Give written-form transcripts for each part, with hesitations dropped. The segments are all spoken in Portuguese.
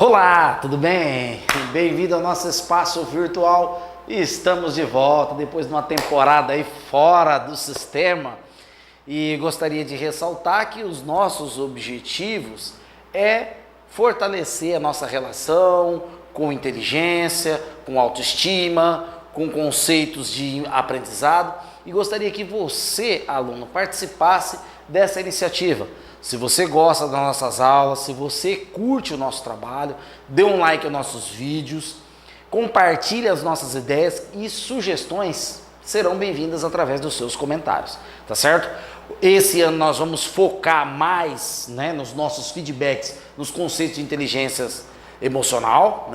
Olá, tudo bem? Bem-vindo ao nosso espaço virtual. Estamos de volta depois de uma temporada aí fora do sistema e gostaria de ressaltar que os nossos objetivos é fortalecer a nossa relação com inteligência, com autoestima, com conceitos de aprendizado e gostaria que você, aluno, participasse dessa iniciativa. Se você gosta das nossas aulas, se você curte o nosso trabalho, dê um like aos nossos vídeos, compartilhe as nossas ideias e sugestões serão bem-vindas através dos seus comentários, tá certo? Esse ano nós vamos focar mais, nos nossos feedbacks, nos conceitos de inteligência emocional,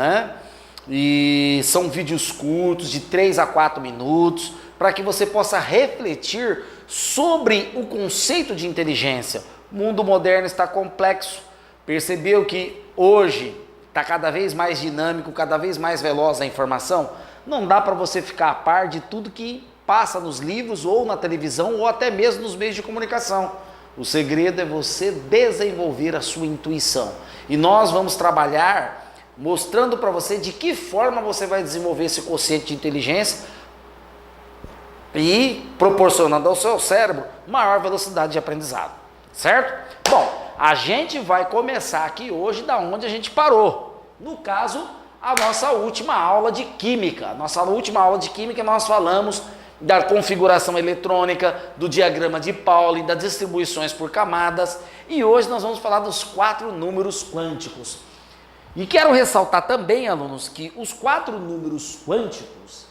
E são vídeos curtos de 3 a 4 minutos para que você possa refletir sobre o conceito de inteligência. O mundo moderno está complexo, percebeu que hoje está cada vez mais dinâmico, cada vez mais veloz a informação? Não dá para você ficar a par de tudo que passa nos livros ou na televisão ou até mesmo nos meios de comunicação. O segredo é você desenvolver a sua intuição. E nós vamos trabalhar mostrando para você de que forma você vai desenvolver esse conceito de inteligência e proporcionando ao seu cérebro maior velocidade de aprendizado. Certo? Bom, a gente vai começar aqui hoje da onde a gente parou. No caso, a nossa última aula de química. Nossa última aula de química nós falamos da configuração eletrônica, do diagrama de Pauli, das distribuições por camadas e hoje nós vamos falar dos 4 números quânticos. E quero ressaltar também, alunos, que os 4 números quânticos,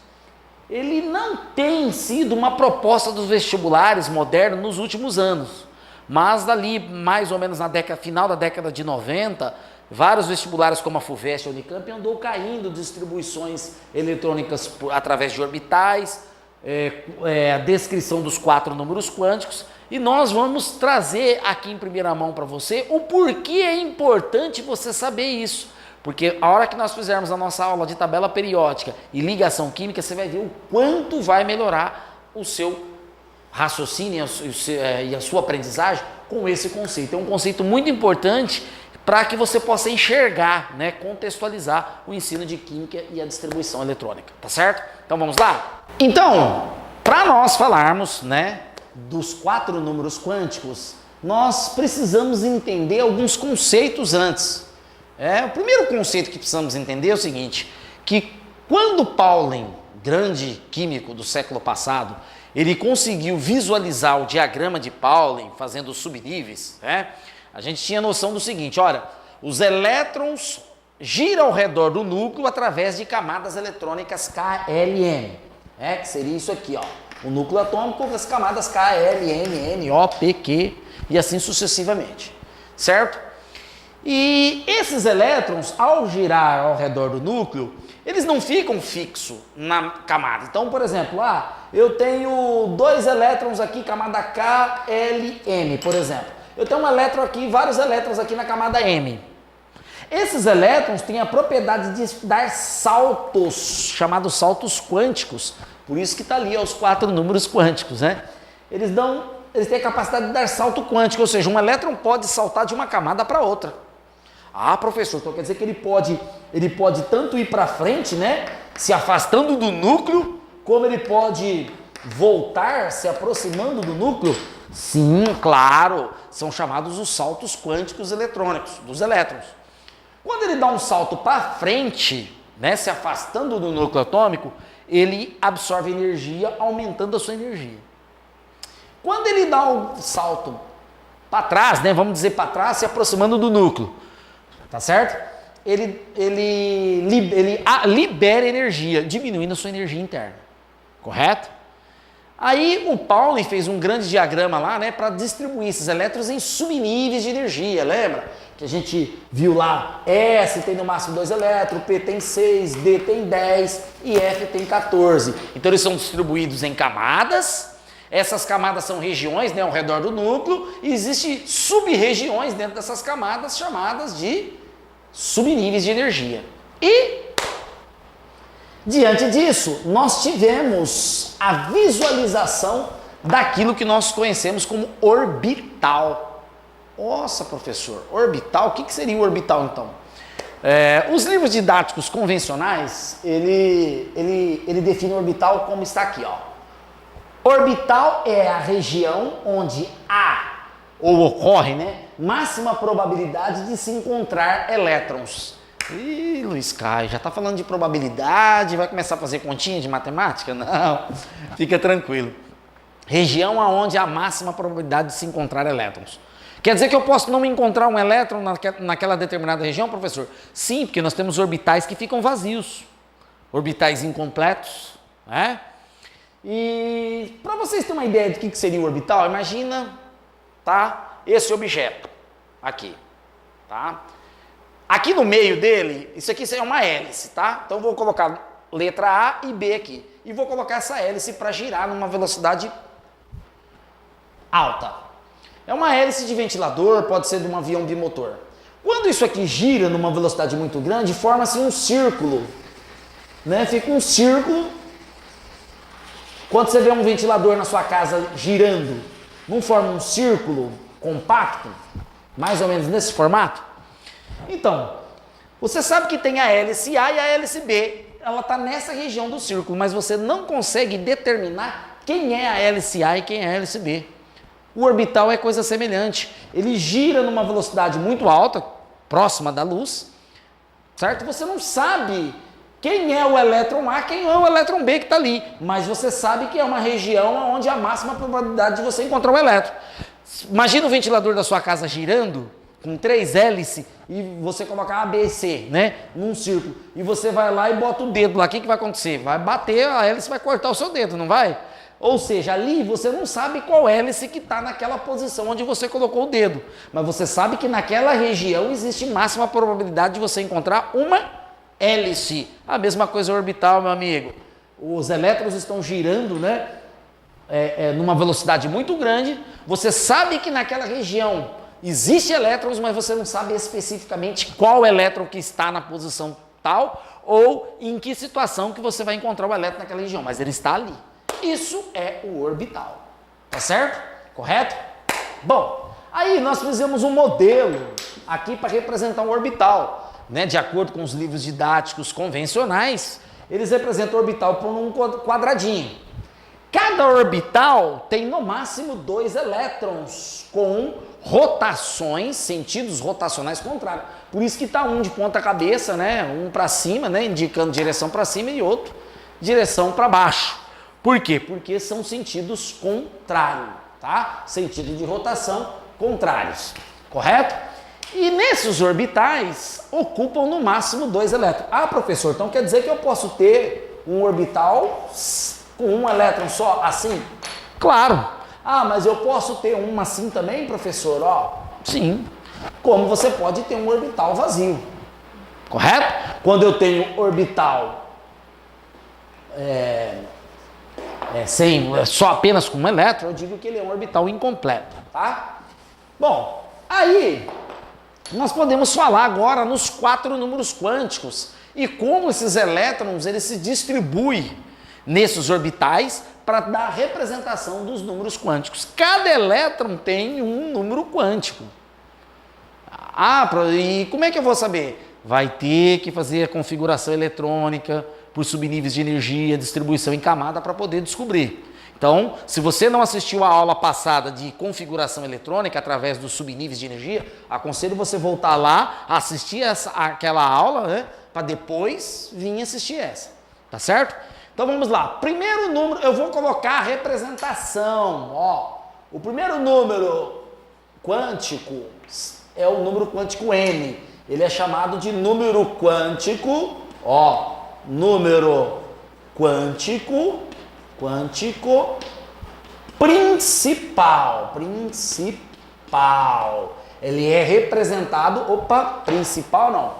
ele não tem sido uma proposta dos vestibulares modernos nos últimos anos. Mas dali, mais ou menos na final da década de 90, vários vestibulares como a FUVEST e a Unicamp andou caindo distribuições eletrônicas através de orbitais, a descrição dos 4 números quânticos, e nós vamos trazer aqui em primeira mão para você o porquê é importante você saber isso. Porque a hora que nós fizermos a nossa aula de tabela periódica e ligação química, você vai ver o quanto vai melhorar o seu raciocínio e a sua aprendizagem com esse conceito. É um conceito muito importante para que você possa enxergar, contextualizar o ensino de química e a distribuição eletrônica, tá certo? Então vamos lá? Então, para nós falarmos, dos 4 números quânticos, nós precisamos entender alguns conceitos antes. O primeiro conceito que precisamos entender é o seguinte, que quando Pauli, grande químico do século passado, ele conseguiu visualizar o diagrama de Pauli, fazendo subníveis, a gente tinha noção do seguinte, olha, os elétrons giram ao redor do núcleo através de camadas eletrônicas KLM, que seria isso aqui, ó, o núcleo atômico das camadas KLM, N, O, P, Q e assim sucessivamente, certo? E esses elétrons, ao girar ao redor do núcleo, eles não ficam fixos na camada. Então, por exemplo, eu tenho 2 elétrons aqui, camada K, L, M, por exemplo. Eu tenho um elétron aqui, vários elétrons aqui na camada M. Esses elétrons têm a propriedade de dar saltos, chamados saltos quânticos. Por isso que está ali os 4 números quânticos, Eles têm a capacidade de dar salto quântico, ou seja, um elétron pode saltar de uma camada para outra. Ah, professor, então quer dizer que ele pode tanto ir para frente, se afastando do núcleo, como ele pode voltar, se aproximando do núcleo? Sim, claro, são chamados os saltos quânticos eletrônicos, dos elétrons. Quando ele dá um salto para frente, se afastando do núcleo atômico, ele absorve energia, aumentando a sua energia. Quando ele dá um salto para trás, vamos dizer para trás, se aproximando do núcleo, tá certo? Ele libera energia, diminuindo a sua energia interna, correto? Aí o Pauli fez um grande diagrama lá, para distribuir esses elétrons em subníveis de energia, lembra? Que a gente viu lá, S tem no máximo 2 elétrons, P tem 6, D tem 10 e F tem 14. Então eles são distribuídos em camadas. Essas camadas são regiões, ao redor do núcleo, e existem sub-regiões dentro dessas camadas chamadas de subníveis de energia. E, diante disso, nós tivemos a visualização daquilo que nós conhecemos como orbital. Nossa, professor, orbital, o que seria o orbital então? Os livros didáticos convencionais, ele define o orbital como está aqui, ó. Orbital é a região onde há, ou ocorre, né, máxima probabilidade de se encontrar elétrons. Ih, Luiz Caio, já está falando de probabilidade, vai começar a fazer continha de matemática? Não, fica tranquilo. Região onde há máxima probabilidade de se encontrar elétrons. Quer dizer que eu posso não encontrar um elétron naquela determinada região, professor? Sim, porque nós temos orbitais que ficam vazios, orbitais incompletos, né? E para vocês terem uma ideia do que seria um orbital, imagina, tá, esse objeto aqui, tá? Aqui no meio dele, isso aqui é uma hélice, tá? Então eu vou colocar letra A e B aqui e vou colocar essa hélice para girar numa velocidade alta. É uma hélice de ventilador, pode ser de um avião bimotor. Quando isso aqui gira numa velocidade muito grande, forma-se um círculo, né? Fica um círculo. Quando você vê um ventilador na sua casa girando, não forma um círculo compacto? Mais ou menos nesse formato? Então, você sabe que tem a hélice A e a hélice B. Ela está nessa região do círculo, mas você não consegue determinar quem é a hélice A e quem é a hélice B. O orbital é coisa semelhante. Ele gira numa velocidade muito alta, próxima da luz, certo? Você não sabe quem é o elétron A, quem é o elétron B que está ali, mas você sabe que é uma região onde há a máxima probabilidade de você encontrar o elétron. Imagina o ventilador da sua casa girando com 3 hélices e você colocar A, B e C, né, num círculo, e você vai lá e bota o dedo lá, o que vai acontecer? Vai bater, a hélice vai cortar o seu dedo, não vai? Ou seja, ali você não sabe qual hélice que está naquela posição onde você colocou o dedo, mas você sabe que naquela região existe máxima probabilidade de você encontrar uma hélice. A mesma coisa orbital, meu amigo. Os elétrons estão girando, né, numa velocidade muito grande. Você sabe que naquela região existe elétrons, mas você não sabe especificamente qual elétron que está na posição tal ou em que situação que você vai encontrar o elétron naquela região, mas ele está ali. Isso é o orbital, tá certo? Correto? Bom, aí nós fizemos um modelo aqui para representar um orbital, né? De acordo com os livros didáticos convencionais, eles representam o orbital por um quadradinho. Cada orbital tem no máximo 2 elétrons com rotações, sentidos rotacionais contrários. Por isso que está um de ponta cabeça, né? Um para cima, né? Indicando direção para cima e outro direção para baixo. Por quê? Porque são sentidos contrários, tá? Sentido de rotação contrários, correto? E nesses orbitais ocupam no máximo 2 elétrons. Ah, professor, então quer dizer que eu posso ter um orbital com um elétron só, assim? Claro. Ah, mas eu posso ter um assim também, professor? Ó, sim. Como você pode ter um orbital vazio, correto? Quando eu tenho orbital só apenas com um elétron, eu digo que ele é um orbital incompleto, tá? Bom, aí nós podemos falar agora nos 4 números quânticos e como esses elétrons eles se distribuem nesses orbitais para dar a representação dos números quânticos. Cada elétron tem um número quântico. E como é que eu vou saber? Vai ter que fazer a configuração eletrônica por subníveis de energia, distribuição em camada para poder descobrir. Então, se você não assistiu a aula passada de configuração eletrônica através dos subníveis de energia, aconselho você voltar lá, assistir aquela aula, né, para depois vir assistir essa, tá certo? Então vamos lá, primeiro número, eu vou colocar a representação, ó, o primeiro número quântico é o número quântico N, ele é chamado de número quântico, ó, número quântico principal. Ele é representado,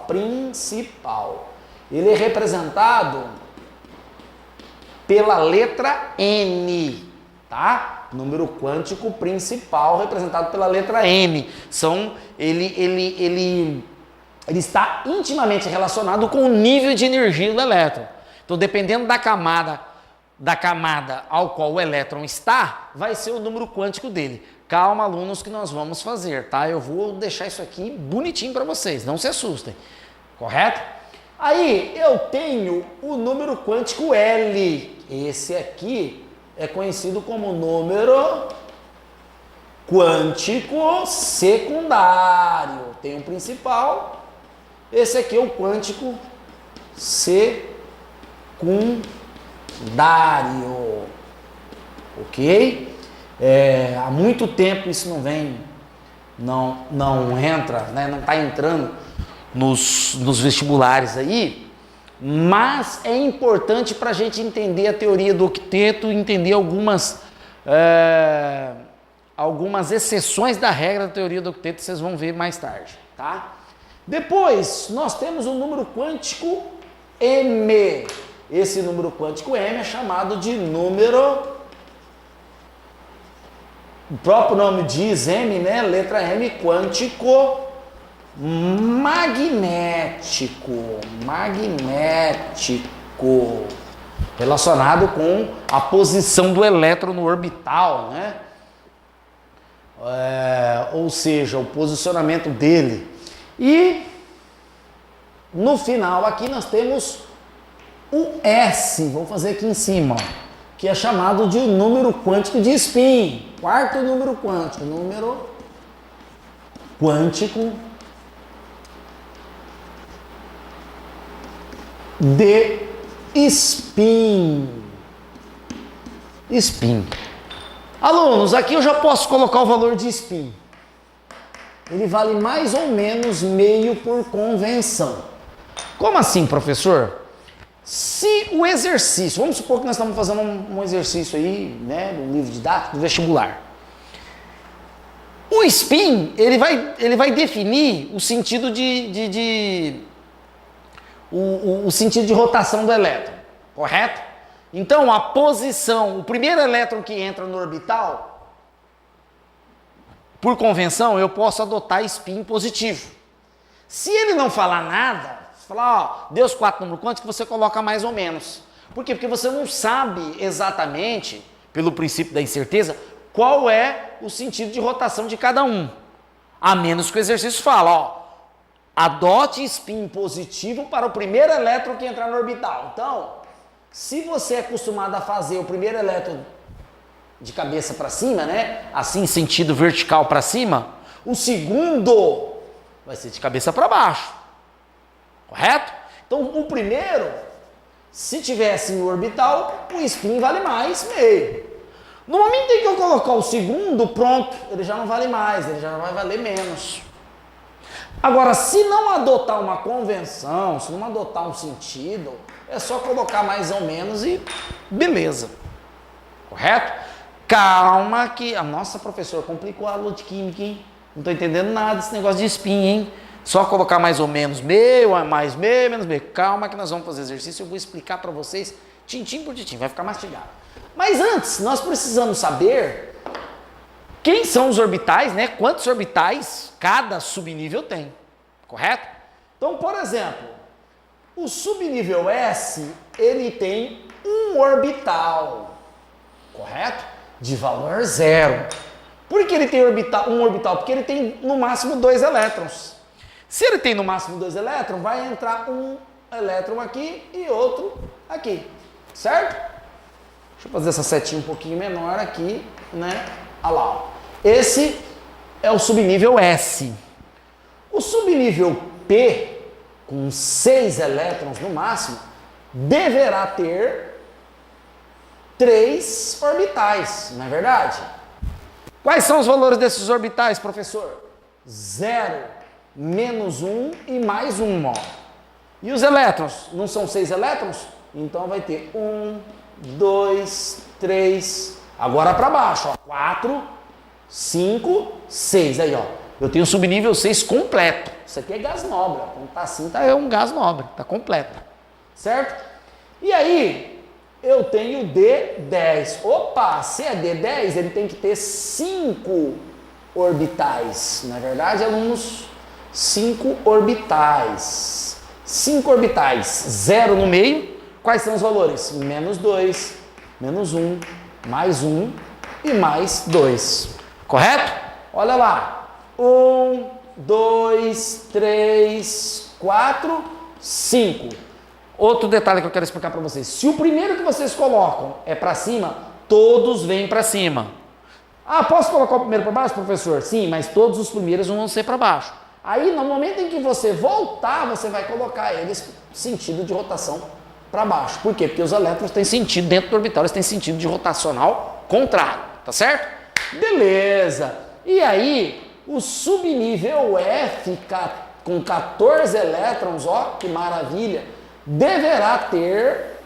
principal. Ele é representado pela letra N, tá? Número quântico principal representado pela letra N. Ele está intimamente relacionado com o nível de energia do elétron. Então, dependendo da camada ao qual o elétron está, vai ser o número quântico dele. Calma, alunos, que nós vamos fazer, tá? Eu vou deixar isso aqui bonitinho para vocês, não se assustem. correto? Aí eu tenho o número quântico L. Esse aqui é conhecido como número quântico secundário. Tem um principal, esse aqui é o quântico secundário, ok? Há muito tempo isso não entra, né? Não está entrando nos vestibulares aí, mas é importante para a gente entender a teoria do octeto, entender algumas exceções da regra da teoria do octeto, vocês vão ver mais tarde, tá? Depois, nós temos o número quântico M. Esse número quântico M é chamado de número... O próprio nome diz M, né? Letra M, quântico magnético, relacionado com a posição do elétron no orbital, né? Ou seja, o posicionamento dele. E no final aqui nós temos o S, vou fazer aqui em cima, ó, que é chamado de número quântico de spin. Quarto número quântico, de spin. Alunos, aqui eu já posso colocar o valor de spin. Ele vale mais ou menos meio por convenção. Como assim, professor? Se o exercício, vamos supor que nós estamos fazendo um exercício aí, né, no livro didático do vestibular. O spin, ele vai definir o sentido o sentido de rotação do elétron, correto? Então, a posição, o primeiro elétron que entra no orbital, por convenção, eu posso adotar spin positivo. Se ele não falar nada, falar, ó, deu os 4 números quânticos, você coloca mais ou menos. Por quê? Porque você não sabe exatamente, pelo princípio da incerteza, qual é o sentido de rotação de cada um. A menos que o exercício fale, ó, adote spin positivo para o primeiro elétron que entrar no orbital. Então, se você é acostumado a fazer o primeiro elétron de cabeça para cima, né? Assim, sentido vertical para cima, o segundo vai ser de cabeça para baixo. Correto? Então, o primeiro, se tivesse no orbital, o spin vale mais meio. No momento em que eu colocar o segundo, pronto, ele já não vale mais, ele já vai valer menos. Agora, se não adotar uma convenção, se não adotar um sentido, é só colocar mais ou menos e beleza. Correto? Calma que... Nossa, professor, complicou a aula de química, hein? Não estou entendendo nada desse negócio de spin, hein? Só colocar mais ou menos meio, mais meio, menos meio. Calma que nós vamos fazer exercício, eu vou explicar para vocês, tintim por tintim, vai ficar mastigado. Mas antes, nós precisamos saber quem são os orbitais, né? Quantos orbitais cada subnível tem, correto? Então, por exemplo, o subnível S, ele tem um orbital, correto? De valor 0. Por que ele tem um orbital? Porque ele tem no máximo 2 elétrons. Se ele tem no máximo 2 elétrons, vai entrar um elétron aqui e outro aqui, certo? Deixa eu fazer essa setinha um pouquinho menor aqui, né? Olha lá, ó. Esse é o subnível S. O subnível P, com 6 elétrons no máximo, deverá ter 3 orbitais, não é verdade? Quais são os valores desses orbitais, professor? 0, menos 1 e mais 1, ó. E os elétrons? Não são 6 elétrons? Então vai ter 1, 2, 3, agora para baixo, ó. 4, 5, 6. Aí, ó. Eu tenho o subnível 6 completo. Isso aqui é gás nobre, ó. Quando tá assim, é um gás nobre, tá completo. Certo? E aí, eu tenho D10. Opa, se é D10, ele tem que ter 5 orbitais. Na verdade, alunos, 5 orbitais. 5 orbitais, 0 no meio. Quais são os valores? Menos 2, menos 1, mais 1 e mais 2. Correto? Olha lá. 1, 2, 3, 4, 5. Outro detalhe que eu quero explicar para vocês. Se o primeiro que vocês colocam é para cima, todos vêm para cima. Ah, posso colocar o primeiro para baixo, professor? Sim, mas todos os primeiros vão ser para baixo. Aí, no momento em que você voltar, você vai colocar eles sentido de rotação para baixo. Por quê? Porque os elétrons têm sentido, dentro do orbital, eles têm sentido de rotacional contrário. Tá certo? Beleza. E aí, o subnível F, com 14 elétrons, ó, que maravilha, deverá ter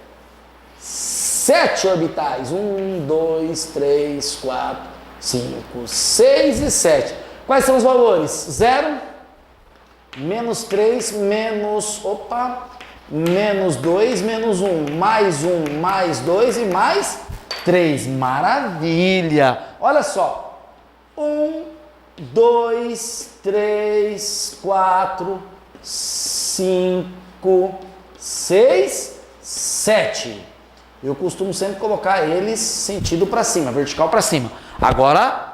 7 orbitais. 1, 2, 3, 4, 5, 6 e 7. Quais são os valores? 0, menos 3, menos 2, menos 1, mais 2 e mais 3. Maravilha! Olha só. 1, 2, 3, 4, 5, 6, 7. Eu costumo sempre colocar eles sentido para cima, vertical para cima. Agora,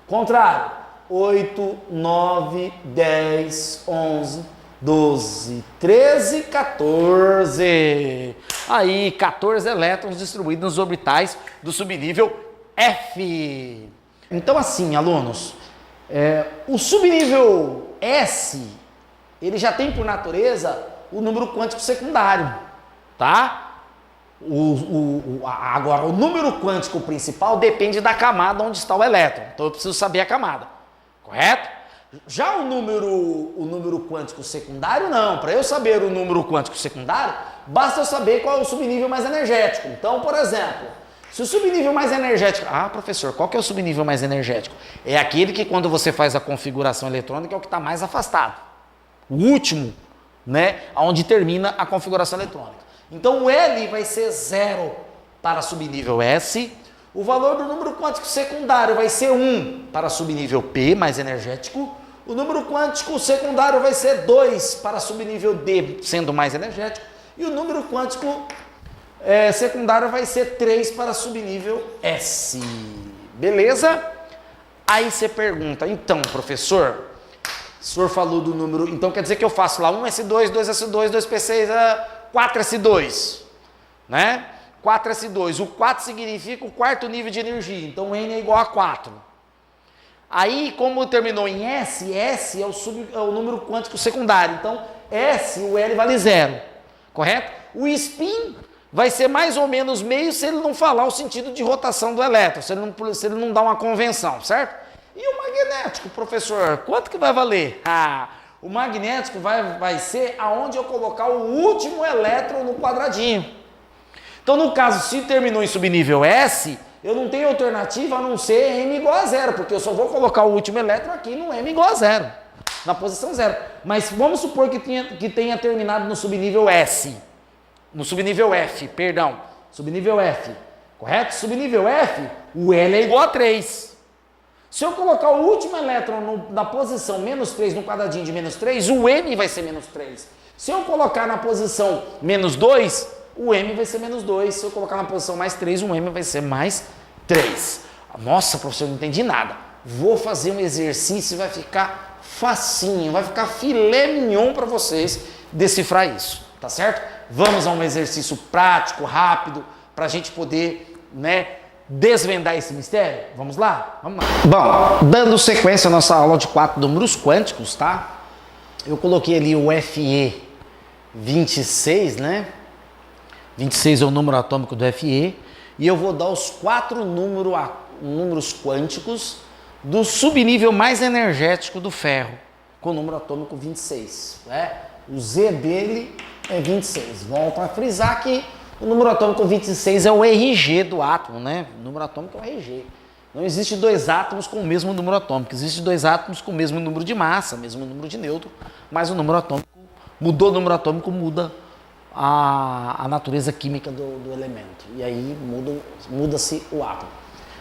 contrário. 8, 9, 10, 11, 12, 13, 14. Aí, 14 elétrons distribuídos nos orbitais do subnível F. Então, assim, alunos, o subnível S, ele já tem por natureza o número quântico secundário, tá? Agora, o número quântico principal depende da camada onde está o elétron. Então, eu preciso saber a camada, correto? Já o número quântico secundário, não. Para eu saber o número quântico secundário, basta eu saber qual é o subnível mais energético. Então, por exemplo, se o subnível mais energético... Ah, professor, qual que é o subnível mais energético? É aquele que quando você faz a configuração eletrônica é o que está mais afastado. O último, né? Onde termina a configuração eletrônica. Então, o L vai ser 0 para subnível S. O valor do número quântico secundário vai ser 1 para subnível P, mais energético. O número quântico secundário vai ser 2 para subnível D, sendo mais energético. E o número quântico secundário vai ser 3 para subnível S. Beleza? Aí você pergunta, então, professor, o senhor falou do número... Então quer dizer que eu faço lá 1S2, 2S2, 2P6, 4S2, né? 4S2, o 4 significa o quarto nível de energia, então N é igual a 4. Aí, como terminou em S, S é o número quântico secundário, então S, o L vale 0, correto? O spin vai ser mais ou menos meio se ele não falar o sentido de rotação do elétron, se ele não dá uma convenção, certo? E o magnético, professor, quanto que vai valer? O magnético vai ser aonde eu colocar o último elétron no quadradinho. Então, no caso, se terminou em subnível S, eu não tenho alternativa a não ser M igual a 0, porque eu só vou colocar o último elétron aqui no M igual a 0, na posição 0. Mas vamos supor que tenha terminado no subnível S, no subnível F, perdão, subnível F, correto? Subnível F, o L é igual a 3. Se eu colocar o último elétron na posição menos 3, no quadradinho de menos 3, o M vai ser menos 3. Se eu colocar na posição menos 2, o M vai ser menos 2. Se eu colocar na posição mais 3, o M vai ser mais 3. Nossa, professor, eu não entendi nada. Vou fazer um exercício e vai ficar facinho, vai ficar filé mignon para vocês decifrar isso, tá certo? Vamos a um exercício prático, rápido, para a gente poder, desvendar esse mistério? Vamos lá? Vamos lá. Bom, dando sequência à nossa aula de 4 números quânticos, tá? Eu coloquei ali o Fe 26, né? 26 é o número atômico do Fe, e eu vou dar os 4 números quânticos do subnível mais energético do ferro, com o número atômico 26. O Z dele é 26. Volto a frisar que o número atômico 26 é o RG do átomo, né? O número atômico é o RG. Não existe 2 átomos com o mesmo número atômico. Existem 2 átomos com o mesmo número de massa, mesmo número de nêutron, mas o número atômico, mudou o número atômico, muda a natureza química do elemento. E aí muda-se o átomo.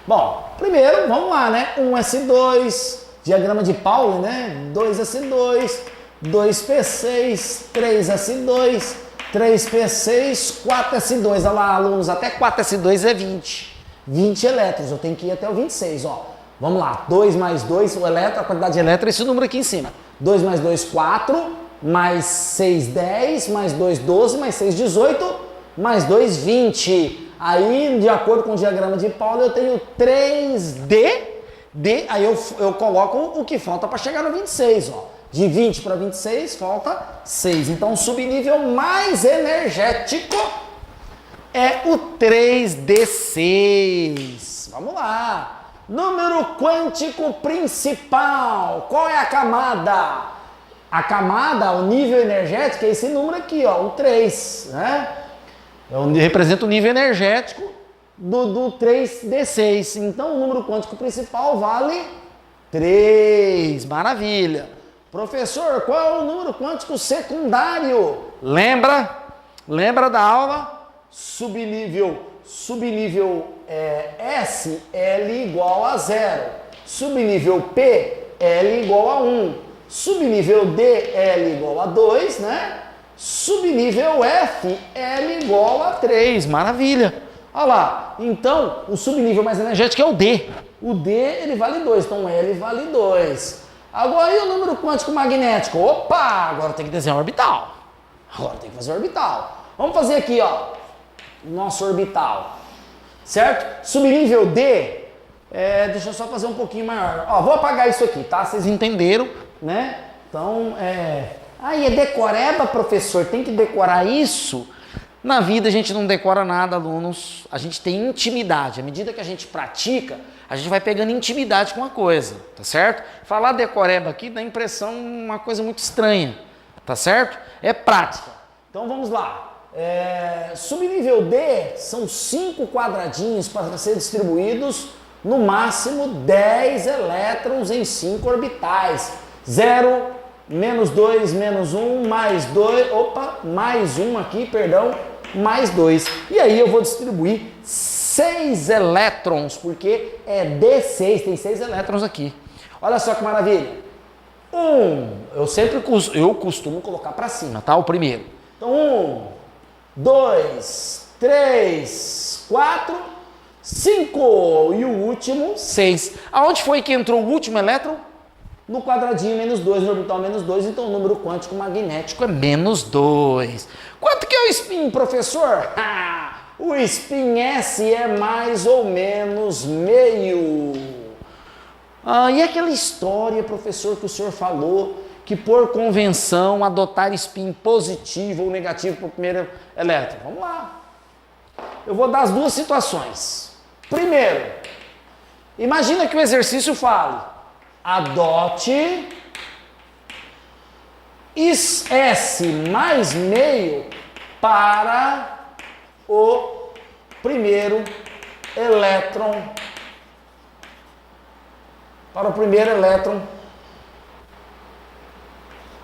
Bom, primeiro, vamos lá, né? 1S2, diagrama de Pauli, né? 2S2, 2P6, 3S2, 3P6, 4S2. Olha lá, alunos, até 4S2 é 20. 20 elétrons, eu tenho que ir até o 26, ó. Vamos lá, 2 mais 2, o elétron, a quantidade de elétrons, esse número aqui em cima. 2 mais 2, 4. mais 6, 10, mais 2, 12, mais 6, 18, mais 2, 20. Aí, de acordo com o diagrama de Pauli, eu tenho 3D, aí eu coloco o que falta para chegar no 26, ó. De 20 para 26, falta 6. Então, o subnível mais energético é o 3D6. Vamos lá. Número quântico principal. Qual é a camada? A camada, o nível energético, é esse número aqui, ó, o 3, né? Representa o nível energético do 3D6. Então, o número quântico principal vale 3. Maravilha. Professor, qual é o número quântico secundário? Lembra da aula? Subnível S, L igual a 0. Subnível P, L igual a 1. Subnível D, L igual a 2, né? Subnível F, L igual a 3. Maravilha. Olha lá. Então, o subnível mais energético é o D. O D, ele vale 2. Então, L vale 2. Agora, e o número quântico magnético? Opa! Agora tem que desenhar orbital. Agora tem que fazer orbital. Vamos fazer aqui, ó. Nosso orbital. Certo? Subnível D, deixa eu só fazer um pouquinho maior. Ó, vou apagar isso aqui, tá? Vocês entenderam, né? Então, Aí é decoreba, professor? Tem que decorar isso? Na vida a gente não decora nada, alunos. A gente tem intimidade. À medida que a gente pratica, a gente vai pegando intimidade com a coisa, tá certo? Falar decoreba aqui dá impressão uma coisa muito estranha, tá certo? É prática. Então vamos lá. Subnível D são 5 quadradinhos para ser distribuídos no máximo 10 elétrons em 5 orbitais. 0, menos 2, menos 1, mais 2, mais 1 aqui, perdão, mais 2. E aí eu vou distribuir 6 elétrons, porque é D6, tem 6 elétrons aqui. Olha só que maravilha. Eu costumo colocar para cima, tá? O primeiro. Então, 1, 2, 3, 4, 5 e o último 6. Aonde foi que entrou o último elétron? No quadradinho menos 2, no orbital menos 2, então o número quântico magnético é menos 2. Quanto que é o spin, professor? O spin S é mais ou menos meio. E aquela história, professor, que o senhor falou, que por convenção adotar spin positivo ou negativo para o primeiro elétron? Vamos lá. Eu vou dar as duas situações. Primeiro, imagina que o exercício fale: adote S mais meio para o primeiro elétron.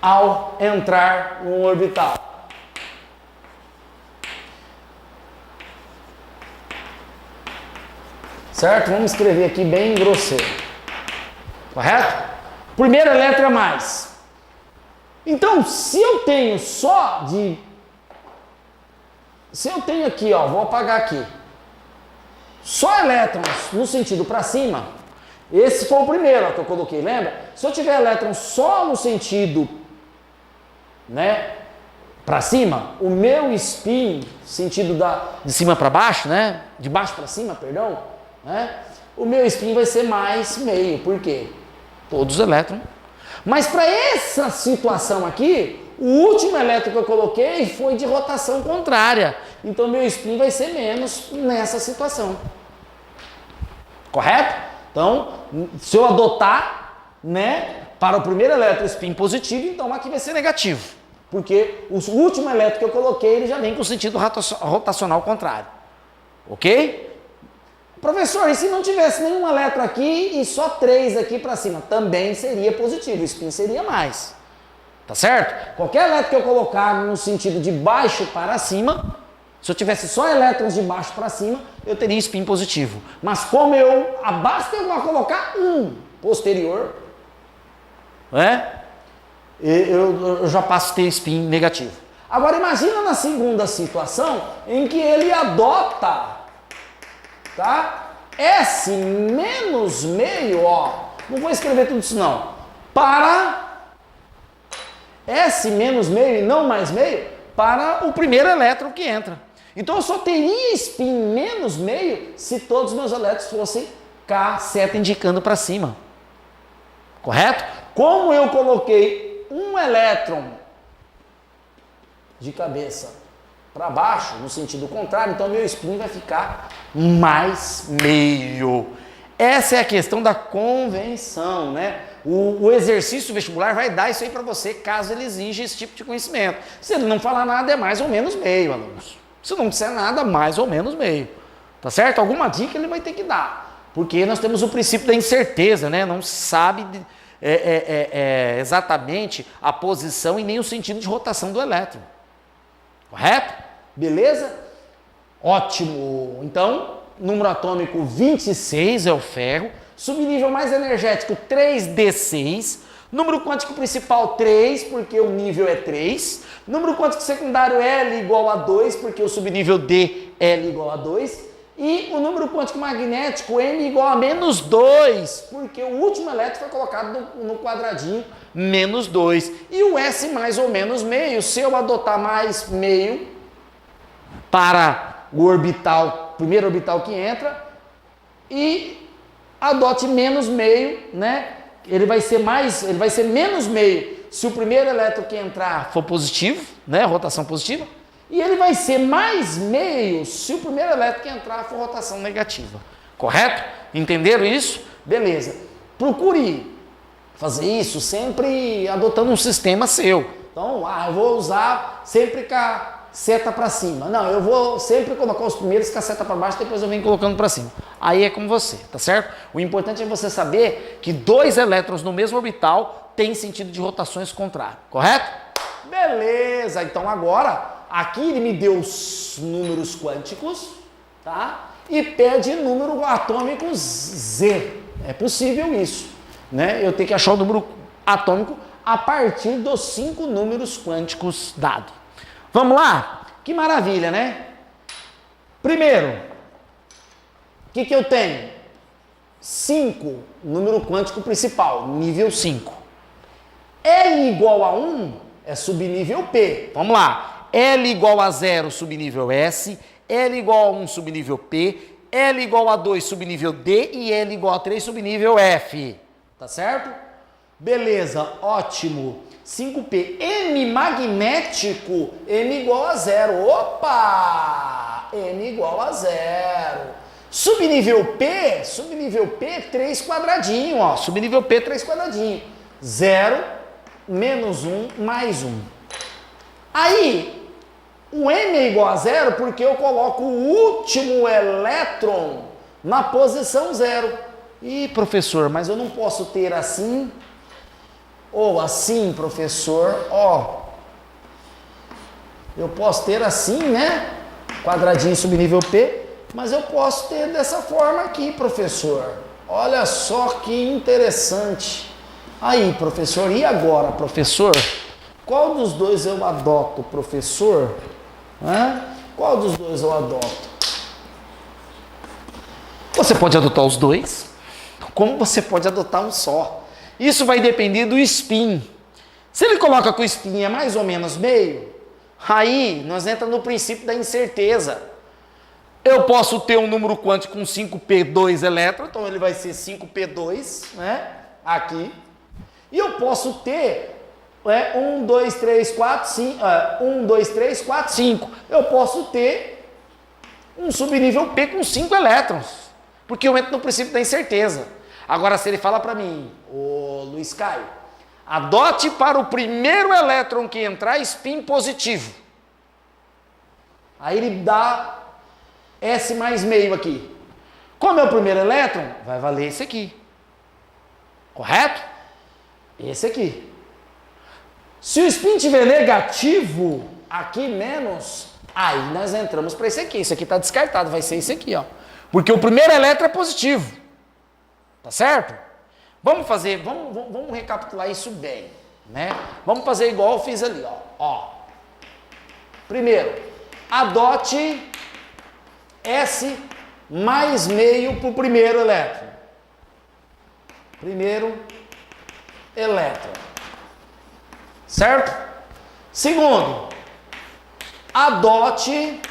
Ao entrar no orbital. Certo? Vamos escrever aqui bem grosseiro. Correto? Primeiro elétron é mais. Então, se eu tenho aqui, ó, vou apagar aqui, só elétrons no sentido para cima, esse foi o primeiro, ó, que eu coloquei, lembra? Se eu tiver elétrons só no sentido, né, para cima, o meu spin, sentido de cima para baixo, né, de baixo para cima, perdão, né, o meu spin vai ser mais meio. Por quê? Todos os elétrons. Mas para essa situação aqui, o último elétron que eu coloquei foi de rotação contrária. Então, meu spin vai ser menos nessa situação. Correto? Então, se eu adotar, né, para o primeiro elétron spin positivo, então aqui vai ser negativo. Porque o último elétron que eu coloquei, ele já vem com sentido rotacional contrário. Ok? Professor, e se não tivesse nenhum elétron aqui e só 3 aqui para cima? Também seria positivo, o spin seria mais. Tá certo? Qualquer elétron que eu colocar no sentido de baixo para cima, se eu tivesse só elétrons de baixo para cima, eu teria spin positivo. Mas como basta eu colocar um posterior, né, eu já passo a ter spin negativo. Agora imagina na segunda situação em que ele adota, tá? S menos meio, ó, não vou escrever tudo isso não, para S menos meio e não mais meio para o primeiro elétron que entra. Então eu só teria spin menos meio se todos os meus elétrons fossem K, seta indicando para cima. Correto? Como eu coloquei um elétron de cabeça para baixo, no sentido contrário, então meu spin vai ficar mais meio. Essa é a questão da convenção, né? O exercício vestibular vai dar isso aí para você, caso ele exija esse tipo de conhecimento. Se ele não falar nada, é mais ou menos meio, alunos. Se não disser nada, mais ou menos meio. Tá certo? Alguma dica ele vai ter que dar. Porque nós temos o princípio da incerteza, né? Não se sabe exatamente a posição e nem o sentido de rotação do elétron. Correto? Beleza? Ótimo. Então, número atômico 26 é o ferro. Subnível mais energético 3d6. Número quântico principal 3, porque o nível é 3. Número quântico secundário L igual a 2, porque o subnível D, L igual a 2. E o número quântico magnético M igual a menos 2, porque o último elétron foi colocado no quadradinho menos 2. E o S mais ou menos meio, se eu adotar mais meio para o orbital, primeiro orbital que entra, e adote menos meio, né? Ele vai ser menos meio se o primeiro elétron que entrar for positivo, né? Rotação positiva. E ele vai ser mais meio se o primeiro elétron que entrar for rotação negativa. Correto? Entenderam isso? Beleza. Procure fazer isso sempre adotando um sistema seu. Então, eu vou usar sempre com a seta para cima. Não, eu vou sempre colocar os primeiros com a seta para baixo, depois eu venho colocando para cima. Aí é com você, tá certo? O importante é você saber que dois elétrons no mesmo orbital têm sentido de rotações contrárias. Correto? Beleza. Então agora... aqui ele me deu os números quânticos, tá? E pede número atômico Z. É possível isso, né? Eu tenho que achar o número atômico a partir dos 5 números quânticos dados. Vamos lá? Que maravilha, né? Primeiro, o que eu tenho? 5, número quântico principal, nível 5. L igual a 1 é subnível P. Vamos lá. L igual a 0, subnível S, L igual a 1, subnível P, L igual a 2, subnível D e L igual a 3, subnível F. Tá certo? Beleza, ótimo. 5P, M magnético, M igual a 0. Opa! M igual a 0. Subnível P, 3 quadradinho, ó. Subnível P, 3 quadradinho. 0, menos 1, mais 1. Aí, o M é igual a 0 porque eu coloco o último elétron na posição 0. Ih, professor, mas eu não posso ter assim ou assim, professor. Ó, eu posso ter assim, né? Quadradinho subnível P, mas eu posso ter dessa forma aqui, professor. Olha só que interessante. Aí, professor, e agora, professor? Qual dos dois eu adoto, professor? Qual dos dois eu adoto? Você pode adotar os dois, como você pode adotar um só. Isso vai depender do spin. Se ele coloca que o spin é mais ou menos meio, aí nós entramos no princípio da incerteza. Eu posso ter um número quântico com 5p2 elétrons, então ele vai ser 5p2, né? Aqui. E eu posso ter 1, 2, 3, 4, 5. 1, 2, 3, 4, 5. Eu posso ter um subnível P com 5 elétrons, porque eu entro no princípio da incerteza. Agora, se ele fala para mim, ô Luiz Caio, adote para o primeiro elétron que entrar spin positivo. Aí ele dá S mais meio aqui. Como é o primeiro elétron, vai valer esse aqui. Correto? Esse aqui. Se o spin tiver negativo, aqui menos, aí nós entramos para esse aqui. Esse aqui está descartado, vai ser esse aqui, ó. Porque o primeiro elétron é positivo. Tá certo? Vamos fazer, vamos recapitular isso bem, né? Vamos fazer igual eu fiz ali, ó. Primeiro, adote S mais meio para o primeiro elétron. Primeiro elétron. Certo? Segundo, adote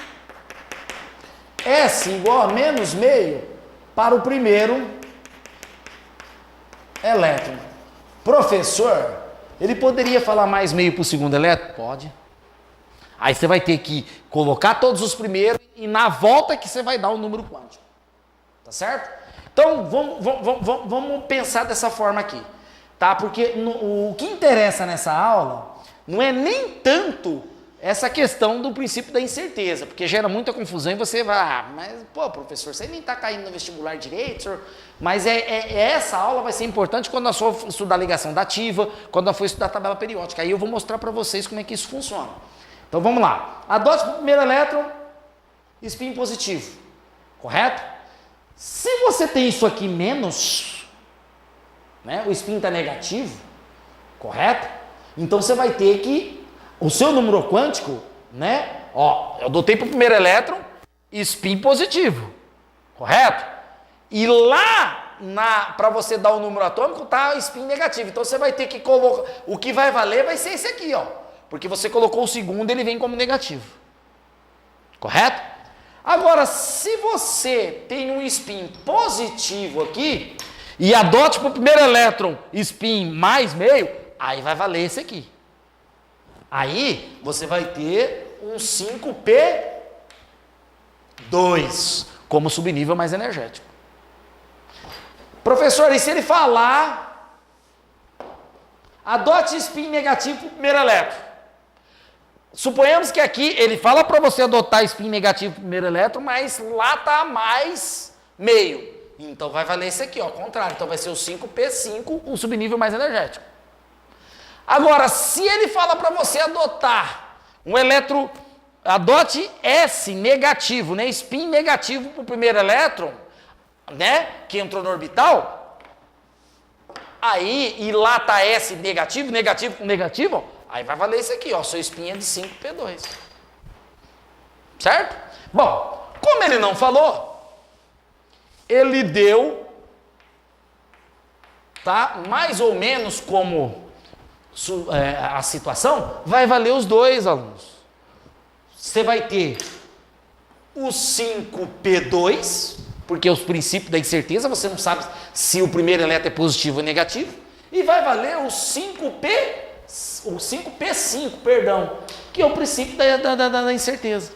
S igual a menos meio para o primeiro elétron. Professor, ele poderia falar mais meio para o segundo elétron? Pode. Aí você vai ter que colocar todos os primeiros e na volta que você vai dar o número quântico. Tá certo? Então, vamos pensar dessa forma aqui. Tá? Porque o que interessa nessa aula não é nem tanto essa questão do princípio da incerteza, porque gera muita confusão e você vai, mas, pô, professor, você nem está caindo no vestibular direito, senhor. Mas essa aula vai ser importante quando nós for estudar ligação dativa, quando nós for estudar tabela periódica. Aí eu vou mostrar para vocês como é que isso funciona. Então vamos lá. Adote para o primeiro elétron, spin positivo, correto? Se você tem isso aqui menos, né, o spin está negativo, correto? Então você vai ter que o seu número quântico, né? Ó, eu adotei para o primeiro elétron, spin positivo, correto? E lá para você dar o número atômico tá o spin negativo. Então você vai ter que colocar, o que vai valer vai ser esse aqui, ó, porque você colocou o segundo, ele vem como negativo, correto? Agora, se você tem um spin positivo aqui e adote para o primeiro elétron spin mais meio, aí vai valer esse aqui. Aí você vai ter um 5p2 como subnível mais energético. Professor, e se ele falar adote spin negativo para o primeiro elétron? Suponhamos que aqui ele fala para você adotar spin negativo para o primeiro elétron, mas lá está mais meio. Então vai valer esse aqui, ó, ao contrário. Então vai ser o 5p5, o subnível mais energético. Agora, se ele fala para você adotar um elétron, adote S negativo, né, spin negativo para o primeiro elétron, né, que entrou no orbital, aí, e lá está S negativo, negativo com negativo, ó, aí vai valer esse aqui, ó, seu spin é de 5p2. Certo? Bom, como ele não falou, ele deu, tá, mais ou menos como a situação, vai valer os dois, alunos. Você vai ter o 5p2, porque os princípios da incerteza, você não sabe se o primeiro elétron é positivo ou negativo, e vai valer o 5p5, perdão, que é o princípio da incerteza.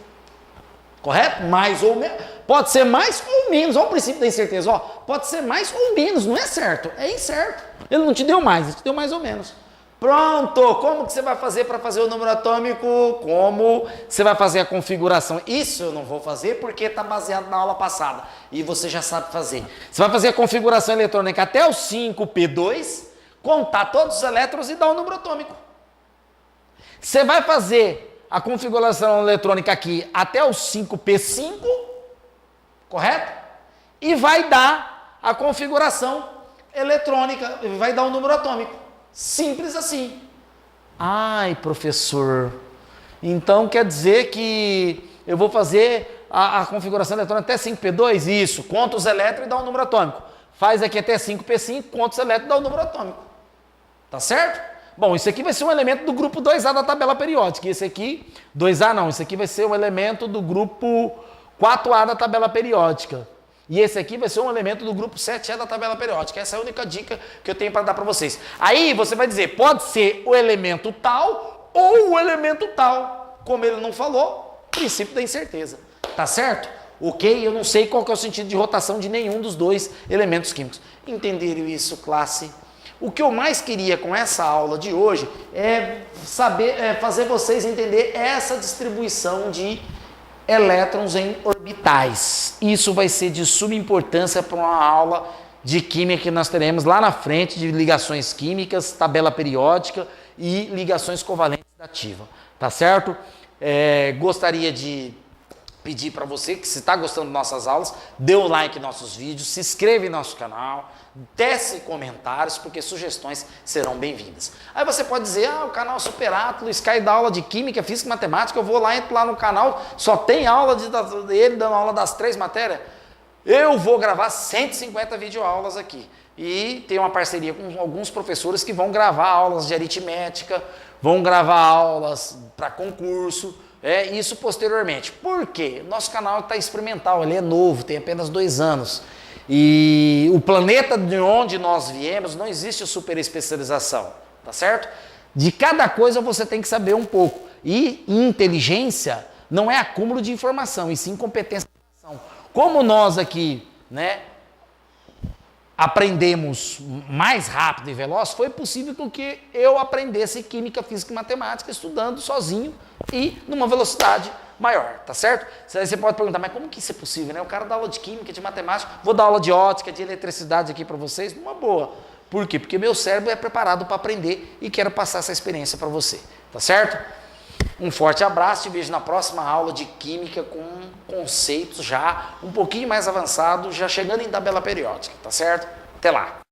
Correto? Mais ou menos. Pode ser mais ou menos. Olha o princípio da incerteza. Ó, pode ser mais ou menos, não é certo, é incerto. Ele não te deu mais, ele te deu mais ou menos. Pronto! Como que você vai fazer para fazer o número atômico? Como você vai fazer a configuração? Isso eu não vou fazer porque está baseado na aula passada e você já sabe fazer. Você vai fazer a configuração eletrônica até o 5p2, contar todos os elétrons e dar o número atômico. Você vai fazer a configuração eletrônica aqui até o 5p5, correto? E vai dar a configuração eletrônica, vai dar o número atômico. Simples assim. Ai, professor, então quer dizer que eu vou fazer a configuração eletrônica até 5p2? Isso, conta os elétrons e dá o número atômico. Faz aqui até 5p5, conta os elétrons e dá o número atômico. Tá certo? Bom, isso aqui vai ser um elemento do grupo 2A da tabela periódica. E esse aqui, 2A não, isso aqui vai ser um elemento do grupo 4A da tabela periódica. E esse aqui vai ser um elemento do grupo 7E da tabela periódica. Essa é a única dica que eu tenho para dar para vocês. Aí você vai dizer, pode ser o elemento tal ou o elemento tal. Como ele não falou, princípio da incerteza. Tá certo? Ok? Eu não sei qual que é o sentido de rotação de nenhum dos dois elementos químicos. Entenderam isso, classe? O que eu mais queria com essa aula de hoje é fazer vocês entender essa distribuição de elétrons em orbitais. Isso vai ser de suma importância para uma aula de química que nós teremos lá na frente, de ligações químicas, tabela periódica e ligações covalentes dativa. Tá certo? Gostaria de pedir para você que, se está gostando de nossas aulas, dê um like em nossos vídeos, se inscreva em nosso canal, desce comentários, porque sugestões serão bem-vindas. Aí você pode dizer, o canal Superato, o Sky dá aula de Química, Física e Matemática, eu vou lá, entro lá no canal, só tem aula dele dando aula das 3 matérias. Eu vou gravar 150 videoaulas aqui. E tem uma parceria com alguns professores que vão gravar aulas de aritmética, vão gravar aulas para concurso, isso posteriormente. Por quê? Nosso canal está experimental, ele é novo, tem apenas 2 anos. E o planeta de onde nós viemos não existe super especialização, tá certo? De cada coisa você tem que saber um pouco. E inteligência não é acúmulo de informação, e sim competência de ação. Como nós aqui, né, aprendemos mais rápido e veloz, foi possível que eu aprendesse química, física e matemática estudando sozinho e numa velocidade maior, tá certo? Você pode perguntar, mas como que isso é possível, né? O cara dá aula de química, de matemática, vou dar aula de ótica, de eletricidade aqui para vocês, uma boa. Por quê? Porque meu cérebro é preparado para aprender e quero passar essa experiência para você, tá certo? Um forte abraço, te vejo na próxima aula de química com conceitos já um pouquinho mais avançados, já chegando em tabela periódica, tá certo? Até lá!